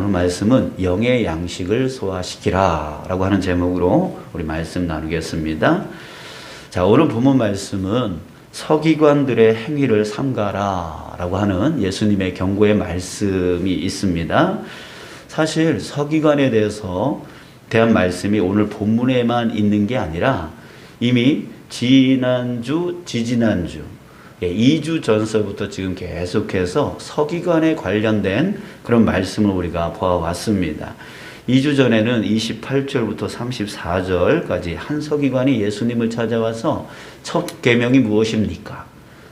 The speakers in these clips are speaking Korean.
오늘 말씀은 영의 양식을 소화시키라 라고 하는 제목으로 우리 말씀 나누겠습니다. 자, 오늘 본문 말씀은 서기관들의 행위를 삼가라 라고 하는 예수님의 경고의 말씀이 있습니다. 사실 서기관에 대한 말씀이 오늘 본문에만 있는 게 아니라 이미 지난주, 지지난주 2주 전서부터 지금 계속해서 서기관에 관련된 그런 말씀을 우리가 보아왔습니다. 2주 전에는 28절부터 34절까지 한 서기관이 예수님을 찾아와서 첫 계명이 무엇입니까?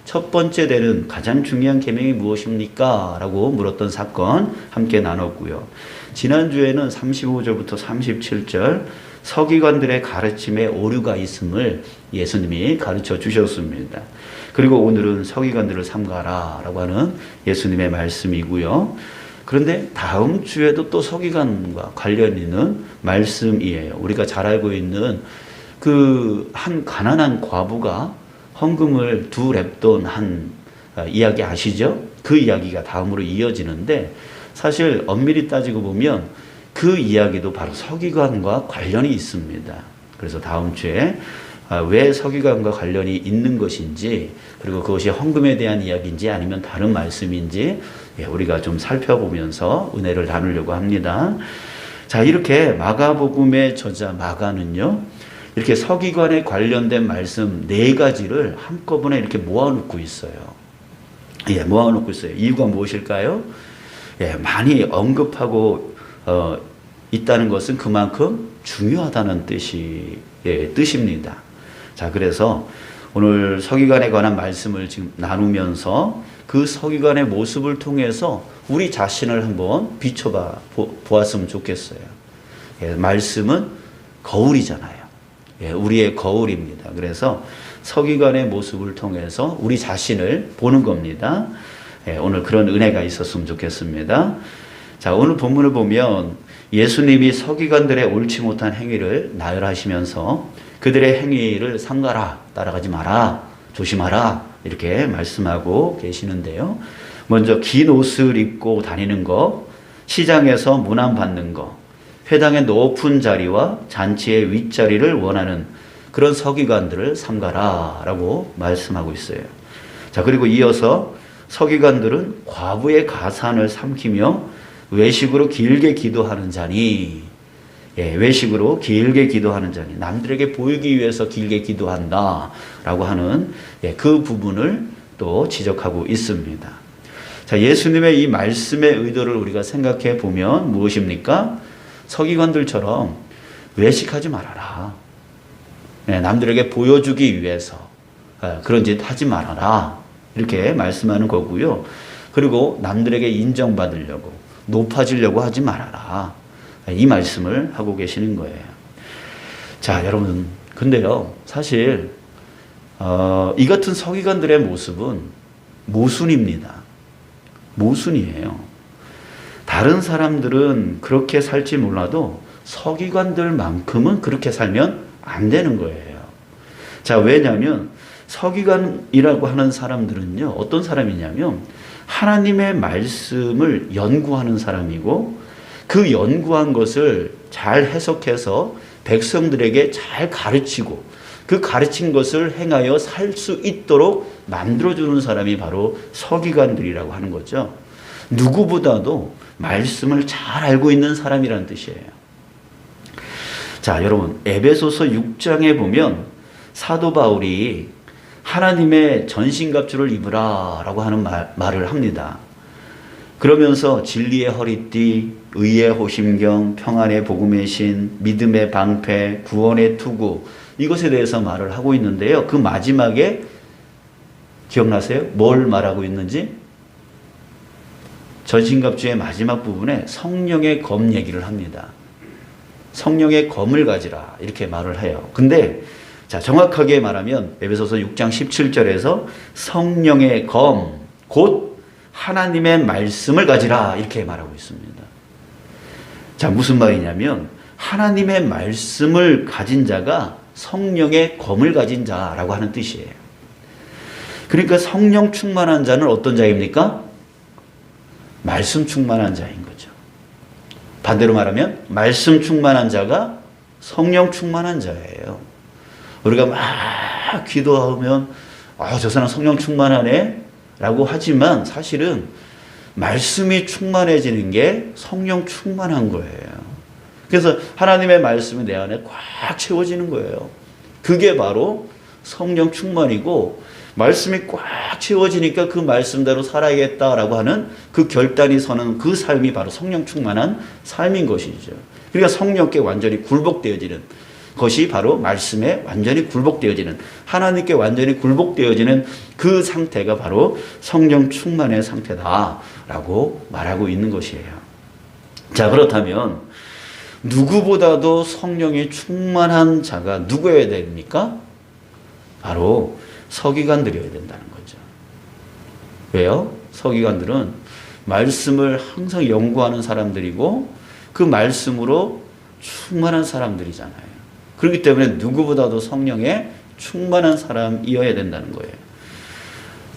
첫 번째 되는 가장 중요한 계명이 무엇입니까? 라고 물었던 사건 함께 나눴고요. 지난주에는 35절부터 37절 서기관들의 가르침에 오류가 있음을 예수님이 가르쳐 주셨습니다. 그리고 오늘은 서기관들을 삼가라 라고 하는 예수님의 말씀이고요. 그런데 다음 주에도 또 서기관과 관련 있는 말씀이에요. 우리가 잘 알고 있는 그 한 가난한 과부가 헌금을 2렙돈 한 이야기 아시죠? 그 이야기가 다음으로 이어지는데 사실 엄밀히 따지고 보면 그 이야기도 바로 서기관과 관련이 있습니다. 그래서 다음 주에 왜 서기관과 관련이 있는 것인지, 그리고 그것이 헌금에 대한 이야기인지 아니면 다른 말씀인지 우리가 좀 살펴보면서 은혜를 나누려고 합니다. 자, 이렇게 마가복음의 저자 마가는요, 이렇게 서기관에 관련된 말씀 4가지를 한꺼번에 이렇게 모아놓고 있어요. 모아놓고 있어요. 이유가 무엇일까요? 많이 언급하고 있다는 것은 그만큼 중요하다는 뜻입니다. 자, 그래서 오늘 서기관에 관한 말씀을 지금 나누면서 그 서기관의 모습을 통해서 우리 자신을 한번 비춰봐 보았으면 좋겠어요. 말씀은 거울이잖아요. 우리의 거울입니다. 그래서 서기관의 모습을 통해서 우리 자신을 보는 겁니다. 오늘 그런 은혜가 있었으면 좋겠습니다. 자, 오늘 본문을 보면 예수님이 서기관들의 옳지 못한 행위를 나열하시면서 그들의 행위를 삼가라, 따라가지 마라, 조심하라 이렇게 말씀하고 계시는데요. 먼저 긴 옷을 입고 다니는 거, 시장에서 문안받는 거, 회당의 높은 자리와 잔치의 윗자리를 원하는 그런 서기관들을 삼가라 라고 말씀하고 있어요. 자, 그리고 이어서 서기관들은 과부의 가산을 삼키며 외식으로 길게 기도하는 자니, 외식으로 길게 기도하는 자니, 남들에게 보이기 위해서 길게 기도한다 라고 하는 그 부분을 또 지적하고 있습니다. 자, 예수님의 이 말씀의 의도를 우리가 생각해 보면 무엇입니까? 서기관들처럼 외식하지 말아라. 남들에게 보여주기 위해서 그런 짓 하지 말아라. 이렇게 말씀하는 거고요. 그리고 남들에게 인정받으려고, 높아지려고 하지 말아라. 이 말씀을 하고 계시는 거예요. 자, 여러분, 근데요, 사실 이 같은 서기관들의 모습은 모순입니다. 모순이에요. 다른 사람들은 그렇게 살지 몰라도 서기관들만큼은 그렇게 살면 안 되는 거예요. 자, 왜냐하면 서기관이라고 하는 사람들은요, 어떤 사람이냐면 하나님의 말씀을 연구하는 사람이고, 그 연구한 것을 잘 해석해서 백성들에게 잘 가르치고, 그 가르친 것을 행하여 살 수 있도록 만들어주는 사람이 바로 서기관들이라고 하는 거죠. 누구보다도 말씀을 잘 알고 있는 사람이라는 뜻이에요. 자, 여러분, 에베소서 6장에 보면 사도 바울이 하나님의 전신갑주를 입으라 라고 하는 말을 합니다. 그러면서 진리의 허리띠, 의의 호심경, 평안의 복음의 신, 믿음의 방패, 구원의 투구, 이것에 대해서 말을 하고 있는데요. 그 마지막에 기억나세요? 뭘 말하고 있는지? 전신갑주의 마지막 부분에 성령의 검 얘기를 합니다. 성령의 검을 가지라 이렇게 말을 해요. 근데 자, 정확하게 말하면 에베소서 6장 17절에서 성령의 검, 곧 하나님의 말씀을 가지라 이렇게 말하고 있습니다. 자, 무슨 말이냐면 하나님의 말씀을 가진 자가 성령의 검을 가진 자라고 하는 뜻이에요. 그러니까 성령 충만한 자는 어떤 자입니까? 말씀 충만한 자인 거죠. 반대로 말하면 말씀 충만한 자가 성령 충만한 자예요. 우리가 막 기도하면 저 사람 성령 충만하네 라고 하지만 사실은 말씀이 충만해지는 게 성령 충만한 거예요. 그래서 하나님의 말씀이 내 안에 꽉 채워지는 거예요. 그게 바로 성령 충만이고, 말씀이 꽉 채워지니까 그 말씀대로 살아야겠다라고 하는 그 결단이 서는 그 삶이 바로 성령 충만한 삶인 것이죠. 그러니까 성령께 완전히 굴복되어지는 것이 바로 말씀에 완전히 굴복되어지는, 하나님께 완전히 굴복되어지는 그 상태가 바로 성령 충만의 상태다라고 말하고 있는 것이에요. 자, 그렇다면 누구보다도 성령이 충만한 자가 누구여야 됩니까? 바로 서기관들이어야 된다는 거죠. 왜요? 서기관들은 말씀을 항상 연구하는 사람들이고 그 말씀으로 충만한 사람들이잖아요. 그렇기 때문에 누구보다도 성령에 충만한 사람이어야 된다는 거예요.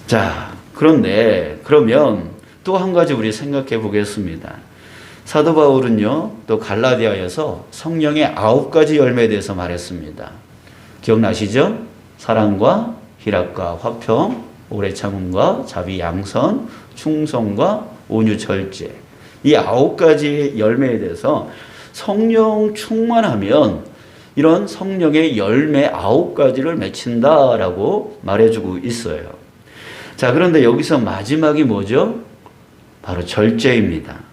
자, 그런데 그러면 또 한 가지 우리 생각해 보겠습니다. 사도 바울은요, 또 갈라디아에서 성령의 9가지 열매에 대해서 말했습니다. 기억나시죠? 사랑과 희락과 화평, 오래 참음과 자비 양선, 충성과 온유 절제. 이 9가지 열매에 대해서 성령 충만하면 이런 성령의 열매 9가지를 맺힌다라고 말해주고 있어요. 자, 그런데 여기서 마지막이 뭐죠? 바로 절제입니다.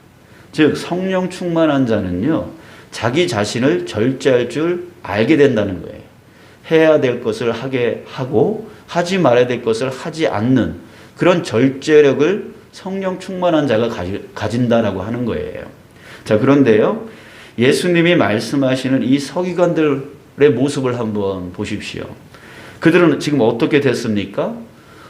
즉 성령 충만한 자는요, 자기 자신을 절제할 줄 알게 된다는 거예요. 해야 될 것을 하게 하고 하지 말아야 될 것을 하지 않는 그런 절제력을 성령 충만한 자가 가진다라고 하는 거예요. 자, 그런데요, 예수님이 말씀하시는 이 서기관들의 모습을 한번 보십시오. 그들은 지금 어떻게 됐습니까?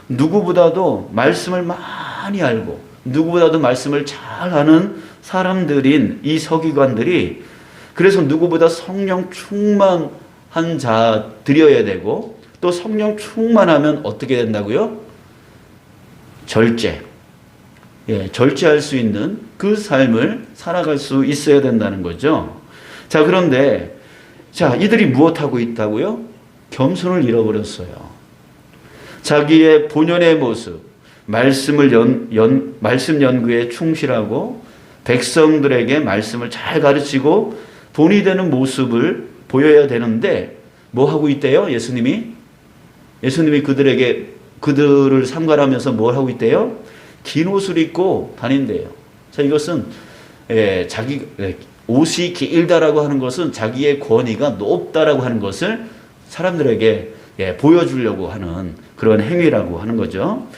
누구보다도 말씀을 많이 알고 누구보다도 말씀을 잘 아는 사람들인 이 서기관들이, 그래서 누구보다 성령 충만한 자들이어야 되고, 또 성령 충만하면 어떻게 된다고요? 절제. 절제할 수 있는 그 삶을 살아갈 수 있어야 된다는 거죠. 자, 그런데 이들이 무엇하고 있다고요? 겸손을 잃어버렸어요. 자기의 본연의 모습, 말씀 연구에 충실하고 백성들에게 말씀을 잘 가르치고 돈이 되는 모습을 보여야 되는데 뭐 하고 있대요? 예수님이 그들을 삼가하면서 뭘 하고 있대요? 긴 옷을 입고 다닌대요. 자, 이것은 옷이 길다라고 하는 것은 자기의 권위가 높다라고 하는 것을 사람들에게 보여주려고 하는 그런 행위라고 하는 거죠.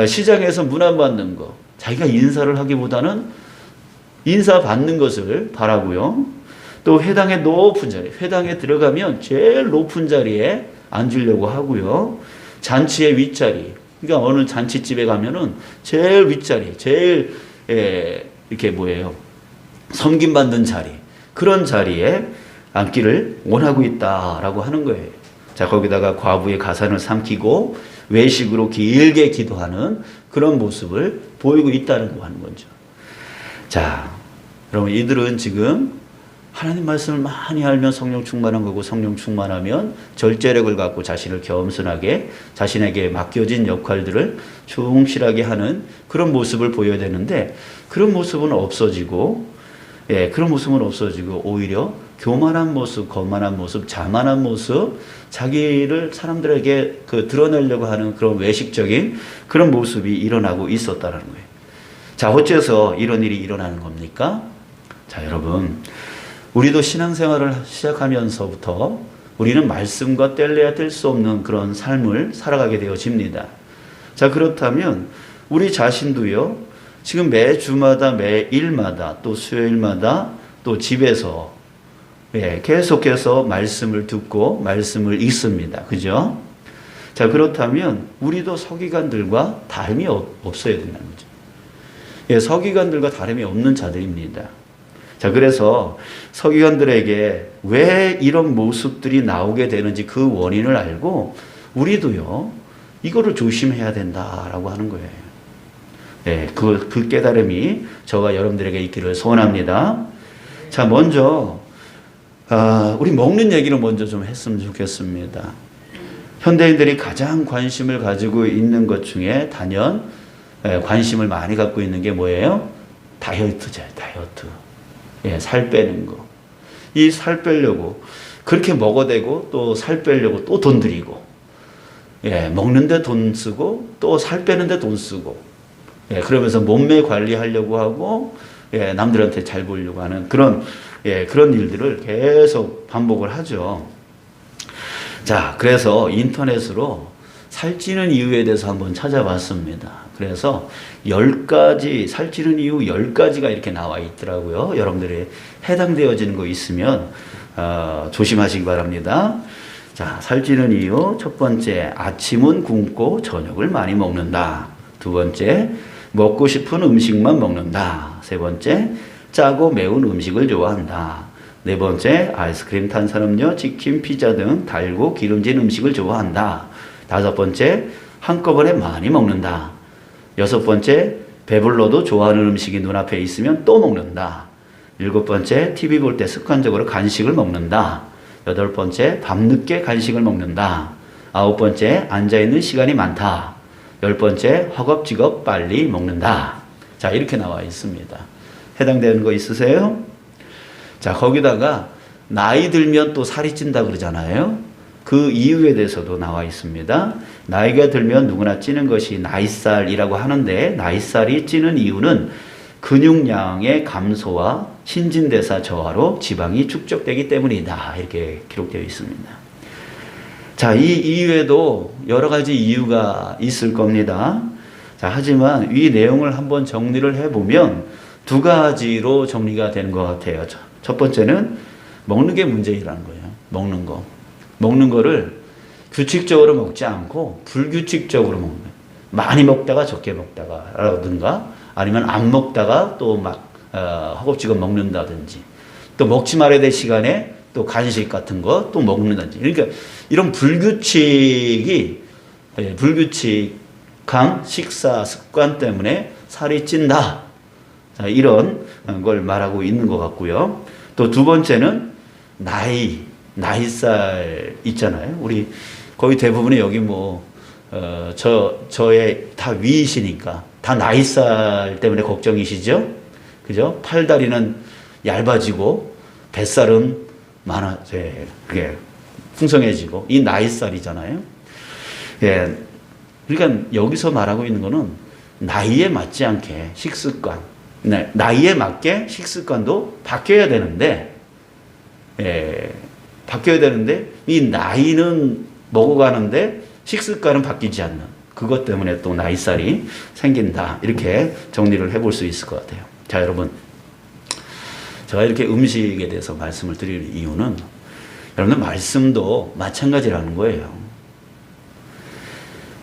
시장에서 문안받는 거, 자기가 인사를 하기보다는 인사받는 것을 바라고요. 또 회당의 높은 자리, 회당에 들어가면 제일 높은 자리에 앉으려고 하고요. 잔치의 윗자리, 그러니까 어느 잔치집에 가면은 제일 윗자리, 제일 섬김받는 자리, 그런 자리에 앉기를 원하고 있다라고 하는 거예요. 자, 거기다가 과부의 가산을 삼키고 외식으로 길게 기도하는 그런 모습을 보이고 있다는 거 하는 거죠. 자, 여러분, 이들은 지금 하나님 말씀을 많이 알면 성령 충만한 거고, 성령 충만하면 절제력을 갖고 자신을 겸손하게 자신에게 맡겨진 역할들을 충실하게 하는 그런 모습을 보여야 되는데, 그런 모습은 없어지고 오히려 교만한 모습, 거만한 모습, 자만한 모습, 자기를 사람들에게 드러내려고 하는 그런 외식적인 그런 모습이 일어나고 있었다는 거예요. 자, 어째서 이런 일이 일어나는 겁니까? 자, 여러분, 우리도 신앙생활을 시작하면서부터 우리는 말씀과 뗄래야 뗄 수 없는 그런 삶을 살아가게 되어집니다. 자, 그렇다면 우리 자신도요, 지금 매 주마다, 매 일마다, 또 수요일마다, 또 집에서 계속해서 말씀을 듣고 말씀을 읽습니다. 그죠? 자, 그렇다면 우리도 서기관들과 다름이 없어야 된다는 거죠. 서기관들과 다름이 없는 자들입니다. 자, 그래서 서기관들에게 왜 이런 모습들이 나오게 되는지 그 원인을 알고 우리도요, 이거를 조심해야 된다라고 하는 거예요. 그 깨달음이 저와 여러분들에게 있기를 소원합니다. 자, 먼저 우리 먹는 얘기를 먼저 좀 했으면 좋겠습니다. 현대인들이 가장 관심을 가지고 있는 것 중에 단연 관심을 많이 갖고 있는 게 뭐예요? 다이어트죠. 다이어트. 예, 살 빼는 거. 이 살 빼려고 그렇게 먹어대고 또 살 빼려고 또 돈 들이고, 예, 먹는데 돈 쓰고 또 살 빼는데 돈 쓰고, 예, 그러면서 몸매 관리하려고 하고, 예, 남들한테 잘 보이려고 하는 그런, 예, 그런 일들을 계속 반복을 하죠. 자, 그래서 인터넷으로 살찌는 이유에 대해서 한번 찾아봤습니다. 그래서 10가지, 살찌는 이유 10가지가 이렇게 나와 있더라고요. 여러분들이 해당되어지는 거 있으면 조심하시기 바랍니다. 자, 살찌는 이유. 첫 번째, 아침은 굶고 저녁을 많이 먹는다. 두 번째, 먹고 싶은 음식만 먹는다. 세 번째, 짜고 매운 음식을 좋아한다. 네 번째, 아이스크림, 탄산음료, 치킨, 피자 등 달고 기름진 음식을 좋아한다. 다섯 번째, 한꺼번에 많이 먹는다. 여섯 번째, 배불러도 좋아하는 음식이 눈앞에 있으면 또 먹는다. 일곱 번째, TV 볼 때 습관적으로 간식을 먹는다. 여덟 번째, 밤늦게 간식을 먹는다. 아홉 번째, 앉아있는 시간이 많다. 열 번째, 허겁지겁 빨리 먹는다. 자, 이렇게 나와 있습니다. 해당되는 거 있으세요? 자, 거기다가 나이 들면 또 살이 찐다 그러잖아요. 그 이유에 대해서도 나와 있습니다. 나이가 들면 누구나 찌는 것이 나이살이라고 하는데, 나이살이 찌는 이유는 근육량의 감소와 신진대사 저하로 지방이 축적되기 때문이다. 이렇게 기록되어 있습니다. 자, 이 이유에도 여러 가지 이유가 있을 겁니다. 자, 하지만 이 내용을 한번 정리를 해보면 두 가지로 정리가 되는 것 같아요. 첫 번째는 먹는 게 문제라는 거예요. 먹는 거. 먹는 거를 규칙적으로 먹지 않고 불규칙적으로 먹는 거예요. 많이 먹다가 적게 먹다가 라든가, 아니면 안 먹다가 또 막 허겁지겁 먹는다든지, 또 먹지 말아야 될 시간에 또 간식 같은 거 또 먹는다든지. 그러니까 이런 불규칙한 식사 습관 때문에 살이 찐다. 자, 이런 걸 말하고 있는 것 같고요. 또 두 번째는 나이살 있잖아요. 우리 거의 대부분이 여기 저의 다 위이시니까 다 나이살 때문에 걱정이시죠? 그죠? 팔다리는 얇아지고 뱃살은 그게 풍성해지고, 이 나이살이잖아요. 예. 그러니까 여기서 말하고 있는 거는 나이에 맞지 않게 식습관, 나이에 맞게 식습관도 바뀌어야 되는데, 예, 바뀌어야 되는데 이 나이는 먹어가는데 식습관은 바뀌지 않는, 그것 때문에 또 나이살이 생긴다. 이렇게 정리를 해볼 수 있을 것 같아요. 자, 여러분, 제가 이렇게 음식에 대해서 말씀을 드릴 이유는 여러분들 말씀도 마찬가지라는 거예요.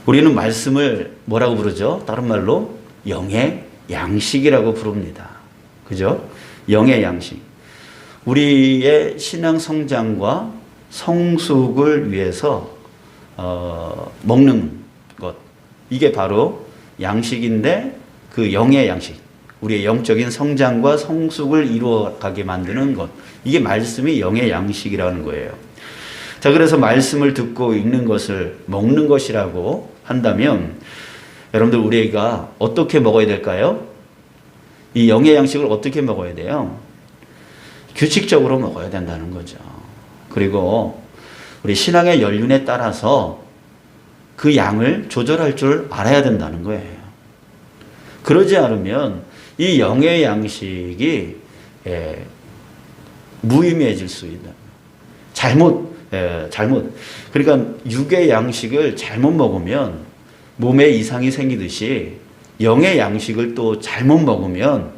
우리는 말씀을 뭐라고 부르죠? 다른 말로 영의 양식이라고 부릅니다. 그죠? 영의 양식. 우리의 신앙 성장과 성숙을 위해서 먹는 것, 이게 바로 양식인데, 그 영의 양식, 우리의 영적인 성장과 성숙을 이루어가게 만드는 것, 이게 말씀이 영의 양식이라는 거예요. 자, 그래서 말씀을 듣고 읽는 것을 먹는 것이라고 한다면, 여러분들 우리가 어떻게 먹어야 될까요? 이 영의 양식을 어떻게 먹어야 돼요? 규칙적으로 먹어야 된다는 거죠. 그리고 우리 신앙의 연륜에 따라서 그 양을 조절할 줄 알아야 된다는 거예요. 그러지 않으면 이 영의 양식이 무의미해질 수 있는, 그러니까 육의 양식을 잘못 먹으면 몸에 이상이 생기듯이 영의 양식을 또 잘못 먹으면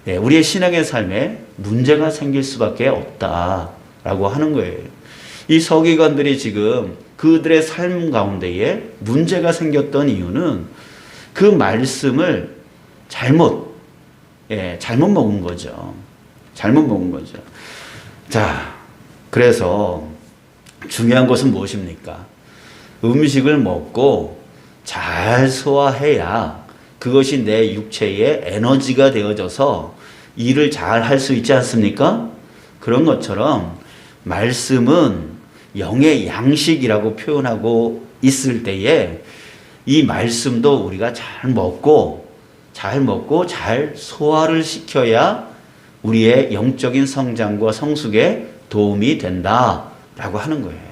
우리의 신앙의 삶에 문제가 생길 수밖에 없다라고 하는 거예요. 이 서기관들이 지금 그들의 삶 가운데에 문제가 생겼던 이유는 그 말씀을 잘못 먹은 거죠. 잘못 먹은 거죠. 자, 그래서 중요한 것은 무엇입니까? 음식을 먹고 잘 소화해야 그것이 내 육체의 에너지가 되어져서 일을 잘 할 수 있지 않습니까? 그런 것처럼 말씀은 영의 양식이라고 표현하고 있을 때에 이 말씀도 우리가 잘 먹고 잘 소화를 시켜야 우리의 영적인 성장과 성숙에 도움이 된다라고 하는 거예요.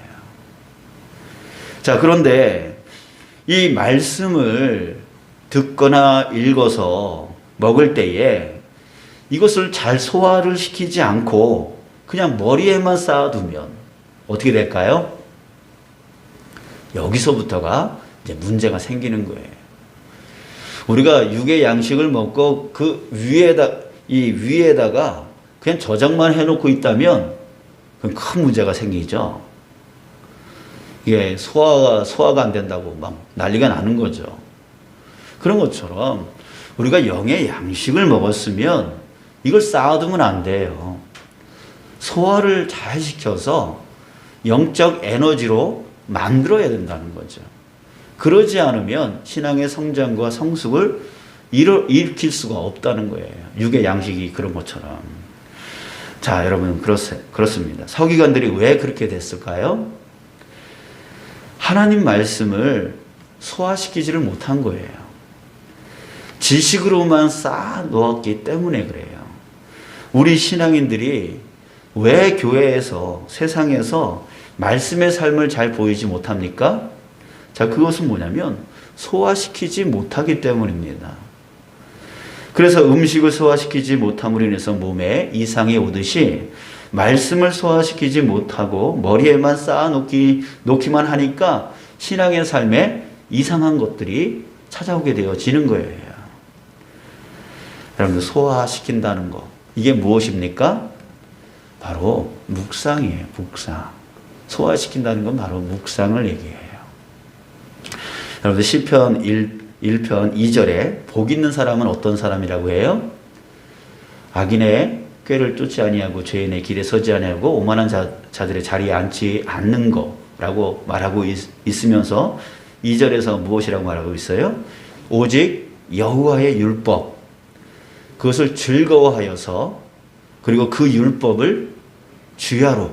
자, 그런데 이 말씀을 듣거나 읽어서 먹을 때에 이것을 잘 소화를 시키지 않고 그냥 머리에만 쌓아두면 어떻게 될까요? 여기서부터가 이제 문제가 생기는 거예요. 우리가 육의 양식을 먹고 그 위에다가 그냥 저장만 해놓고 있다면 그건 큰 문제가 생기죠. 이게 소화가 안 된다고 막 난리가 나는 거죠. 그런 것처럼 우리가 영의 양식을 먹었으면 이걸 쌓아두면 안 돼요. 소화를 잘 시켜서 영적 에너지로 만들어야 된다는 거죠. 그러지 않으면 신앙의 성장과 성숙을 일으킬 수가 없다는 거예요. 육의 양식이 그런 것처럼. 자, 여러분 그렇습니다. 서기관들이 왜 그렇게 됐을까요? 하나님 말씀을 소화시키지를 못한 거예요. 지식으로만 쌓아 놓았기 때문에 그래요. 우리 신앙인들이 왜 교회에서 세상에서 말씀의 삶을 잘 보이지 못합니까? 자, 그것은 뭐냐면 소화시키지 못하기 때문입니다. 그래서 음식을 소화시키지 못함으로 인해서 몸에 이상이 오듯이 말씀을 소화시키지 못하고 머리에만 놓기만 하니까 신앙의 삶에 이상한 것들이 찾아오게 되어지는 거예요. 여러분들 소화시킨다는 거 이게 무엇입니까? 바로 묵상이에요. 묵상. 소화시킨다는 건 바로 묵상을 얘기해요. 여러분들 시편 1편 2절에 복 있는 사람은 어떤 사람이라고 해요? 악인의 꾀를 쫓지 아니하고 죄인의 길에 서지 아니하고 오만한 자들의 자리에 앉지 않는 거라고 말하고 있으면서 2절에서 무엇이라고 말하고 있어요? 오직 여호와의 율법 그것을 즐거워하여서 그리고 그 율법을 주야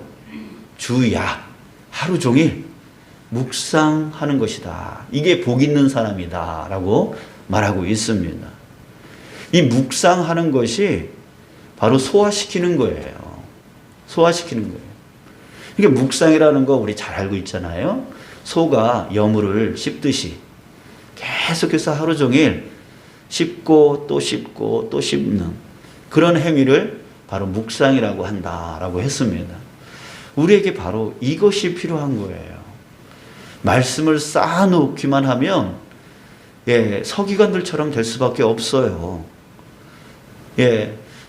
하루 종일 묵상하는 것이다. 이게 복 있는 사람이다 라고 말하고 있습니다. 이 묵상하는 것이 바로 소화시키는 거예요. 소화시키는 거예요. 이게 묵상이라는 거 우리 잘 알고 있잖아요. 소가 여물을 씹듯이 계속해서 하루 종일 씹고 또 씹고 또 씹는 그런 행위를 바로 묵상이라고 한다라고 했습니다. 우리에게 바로 이것이 필요한 거예요. 말씀을 쌓아놓기만 하면 서기관들처럼 될 수밖에 없어요.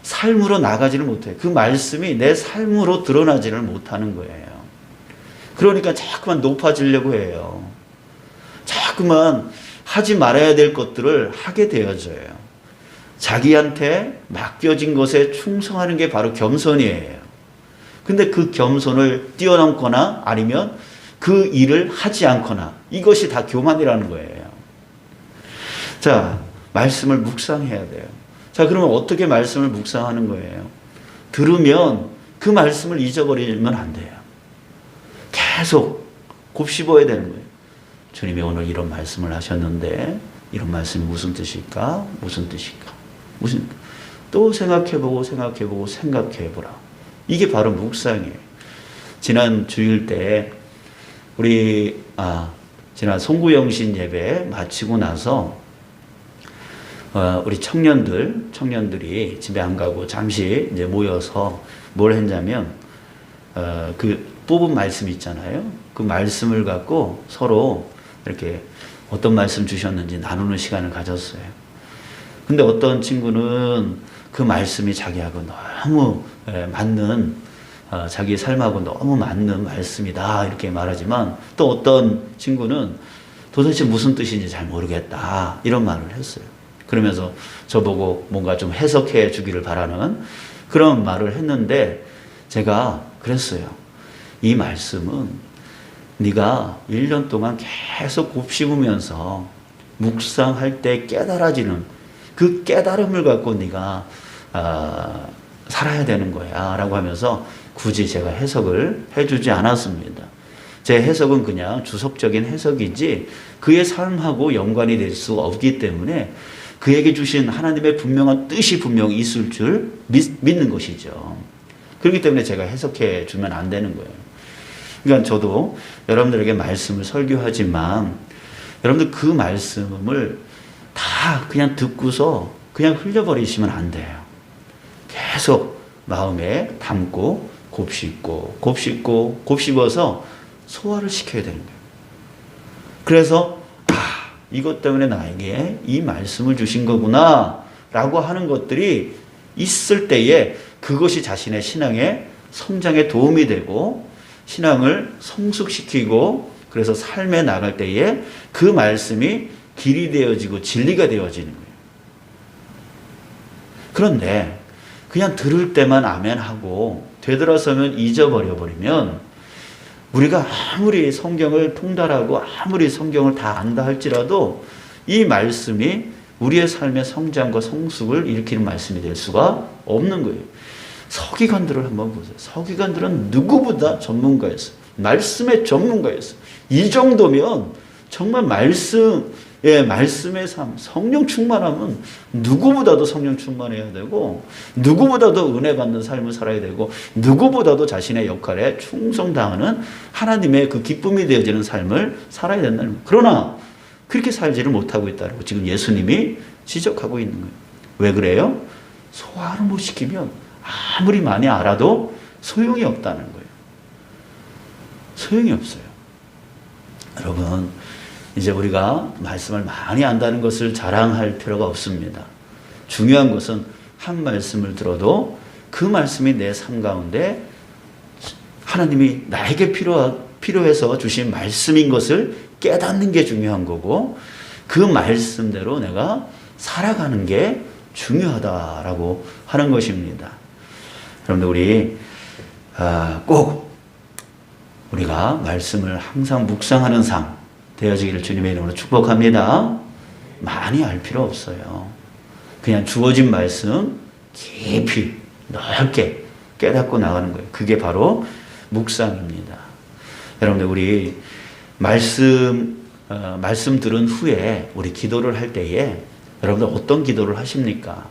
삶으로 나가지를 못해요. 그 말씀이 내 삶으로 드러나지를 못하는 거예요. 그러니까 자꾸만 높아지려고 해요. 자꾸만 하지 말아야 될 것들을 하게 되어져요. 자기한테 맡겨진 것에 충성하는 게 바로 겸손이에요. 근데 그 겸손을 뛰어넘거나 아니면 그 일을 하지 않거나 이것이 다 교만이라는 거예요. 자, 말씀을 묵상해야 돼요. 자, 그러면 어떻게 말씀을 묵상하는 거예요? 들으면 그 말씀을 잊어버리면 안 돼요. 계속 곱씹어야 되는 거예요. 주님이 오늘 이런 말씀을 하셨는데 이런 말씀이 무슨 뜻일까? 또 생각해보고 생각해보라. 이게 바로 묵상이에요. 지난 주일 때 우리 지난 송구영신 예배 마치고 나서 우리 청년들이 집에 안 가고 잠시 이제 모여서 뭘 했냐면 그 뽑은 말씀 있잖아요. 그 말씀을 갖고 서로 이렇게 어떤 말씀 주셨는지 나누는 시간을 가졌어요. 근데 어떤 친구는 그 말씀이 자기하고 너무 맞는 자기 삶하고 너무 맞는 말씀이다 이렇게 말하지만 또 어떤 친구는 도대체 무슨 뜻인지 잘 모르겠다 이런 말을 했어요. 그러면서 저보고 뭔가 좀 해석해 주기를 바라는 그런 말을 했는데 제가 그랬어요. 이 말씀은 네가 1년 동안 계속 곱씹으면서 묵상할 때 깨달아지는 그 깨달음을 갖고 네가 살아야 되는 거야 라고 하면서 굳이 제가 해석을 해주지 않았습니다. 제 해석은 그냥 주석적인 해석이지 그의 삶하고 연관이 될 수 없기 때문에 그에게 주신 하나님의 분명한 뜻이 분명히 있을 줄 믿는 것이죠. 그렇기 때문에 제가 해석해 주면 안 되는 거예요. 그러니까 저도 여러분들에게 말씀을 설교하지만 여러분들 그 말씀을 다 그냥 듣고서 그냥 흘려버리시면 안 돼요. 계속 마음에 담고 곱씹고 곱씹어서 소화를 시켜야 되는 거예요. 그래서 이것 때문에 나에게 이 말씀을 주신 거구나 라고 하는 것들이 있을 때에 그것이 자신의 신앙의 성장에 도움이 되고 신앙을 성숙시키고 그래서 삶에 나갈 때에 그 말씀이 길이 되어지고 진리가 되어지는 거예요. 그런데 그냥 들을 때만 아멘하고 되돌아서면 잊어버려 버리면 우리가 아무리 성경을 통달하고 아무리 성경을 다 안다 할지라도 이 말씀이 우리의 삶의 성장과 성숙을 일으키는 말씀이 될 수가 없는 거예요. 서기관들을 한번 보세요. 서기관들은 누구보다 전문가였어요. 말씀의 전문가였어요. 이 정도면 정말 말씀의 삶, 성령 충만하면 누구보다도 성령 충만해야 되고 누구보다도 은혜 받는 삶을 살아야 되고 누구보다도 자신의 역할에 충성당하는 하나님의 그 기쁨이 되어지는 삶을 살아야 된다는 거예요. 그러나 그렇게 살지를 못하고 있다고 지금 예수님이 지적하고 있는 거예요. 왜 그래요? 소화를 못 시키면 아무리 많이 알아도 소용이 없다는 거예요. 소용이 없어요. 여러분, 이제 우리가 말씀을 많이 안다는 것을 자랑할 필요가 없습니다. 중요한 것은 한 말씀을 들어도 그 말씀이 내 삶 가운데 하나님이 나에게 필요해서 주신 말씀인 것을 깨닫는 게 중요한 거고 그 말씀대로 내가 살아가는 게 중요하다라고 하는 것입니다. 여러분들 우리 꼭 우리가 말씀을 항상 묵상하는 삶 되어지기를 주님의 이름으로 축복합니다. 많이 알 필요 없어요. 그냥 주어진 말씀 깊이 넓게 깨닫고 나가는 거예요. 그게 바로 묵상입니다. 여러분들 우리 말씀 들은 후에 우리 기도를 할 때에 여러분들 어떤 기도를 하십니까?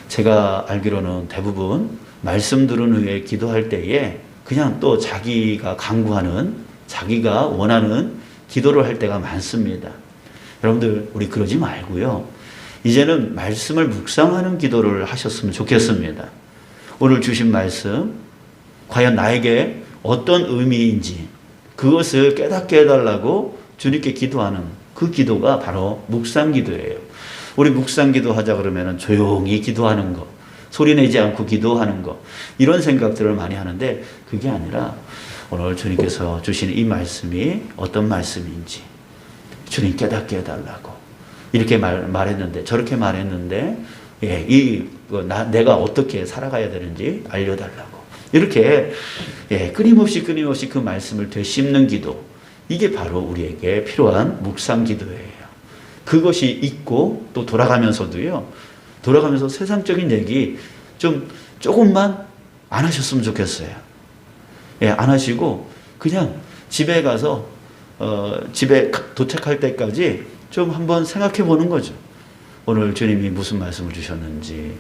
제가 알기로는 대부분 말씀 들은 후에 기도할 때에 그냥 또 자기가 간구하는 자기가 원하는 기도를 할 때가 많습니다. 여러분들 우리 그러지 말고요. 이제는 말씀을 묵상하는 기도를 하셨으면 좋겠습니다. 오늘 주신 말씀 과연 나에게 어떤 의미인지 그것을 깨닫게 해달라고 주님께 기도하는 그 기도가 바로 묵상 기도예요. 우리 묵상 기도하자 그러면 조용히 기도하는 거, 소리내지 않고 기도하는 거 이런 생각들을 많이 하는데 그게 아니라 오늘 주님께서 주신 이 말씀이 어떤 말씀인지 주님 깨닫게 해달라고 이렇게 말했는데 저렇게 말했는데 내가 어떻게 살아가야 되는지 알려달라고 이렇게 끊임없이 그 말씀을 되씹는 기도 이게 바로 우리에게 필요한 묵상 기도예요. 그것이 있고 또 돌아가면서도요. 돌아가면서 세상적인 얘기 조금만 안 하셨으면 좋겠어요. 안 하시고 그냥 집에 가서 집에 도착할 때까지 좀 한번 생각해 보는 거죠. 오늘 주님이 무슨 말씀을 주셨는지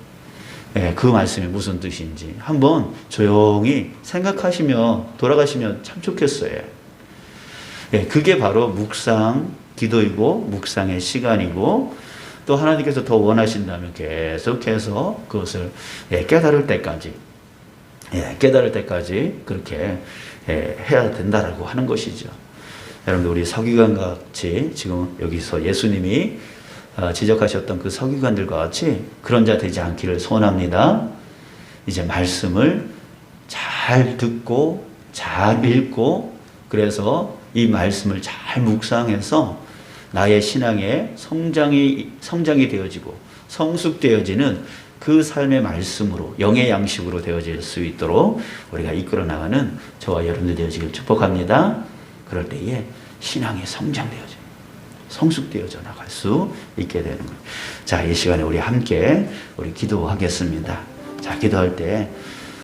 그 말씀이 무슨 뜻인지 한번 조용히 생각하시며 돌아가시면 참 좋겠어요. 그게 바로 묵상 기도이고 묵상의 시간이고 또 하나님께서 더 원하신다면 계속해서 그것을 깨달을 때까지 그렇게 해야 된다라고 하는 것이죠. 여러분들 우리 서기관과 같이 지금 여기서 예수님이 지적하셨던 그 서기관들과 같이 그런 자 되지 않기를 소원합니다. 이제 말씀을 잘 듣고 잘 읽고 그래서 이 말씀을 잘 묵상해서 나의 신앙의 성장이 되어지고 성숙되어지는 그 삶의 말씀으로 영의 양식으로 되어질 수 있도록 우리가 이끌어 나가는 저와 여러분들 되어지길 축복합니다. 그럴 때에 신앙이 성장되어져요. 성숙되어져 나갈 수 있게 되는 거예요. 자, 이 시간에 우리 함께 우리 기도하겠습니다. 자, 기도할 때